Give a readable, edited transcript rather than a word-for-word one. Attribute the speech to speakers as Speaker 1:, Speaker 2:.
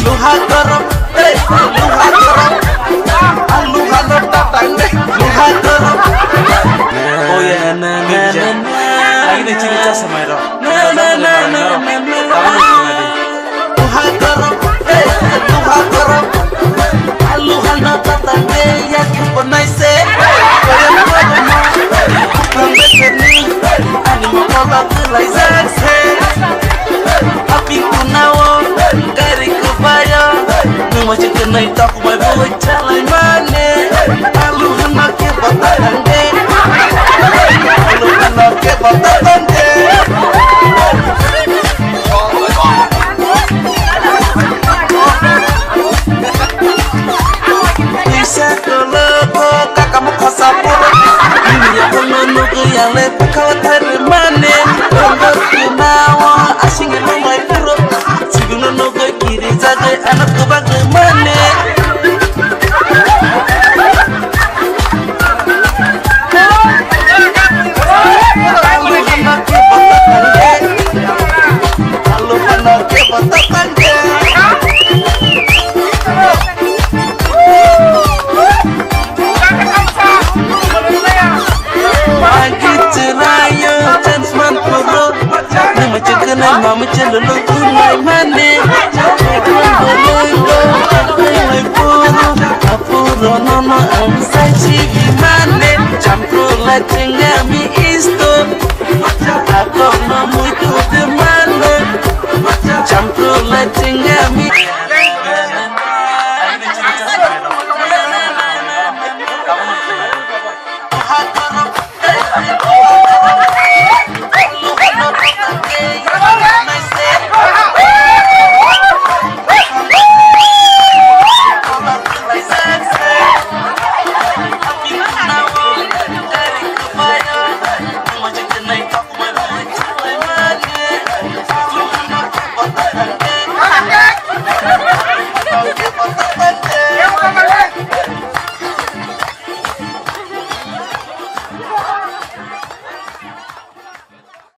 Speaker 1: luha garam, luha garam, luha tatangge, luha garam.
Speaker 2: Oh ya, lagi nih cerita sama Ero.
Speaker 1: Luha garam, luha garam, luha tatangge ya kipunai se. Ani makola tulai se. Api kunawo, kari kubaya. Numa chikenai tak mai boy chalai mane. Luha make batange. Luha make batange. Kamu kasapura ini ya kono yang lepas kau termane kono kunawa asing ngai puro siguno no gai kiri saja anak ku bagaimana kalau anak ke batange mama celulu tunai mane apuro nono amsai chibi mane champro la mi isto ako no muito de mane champro la mi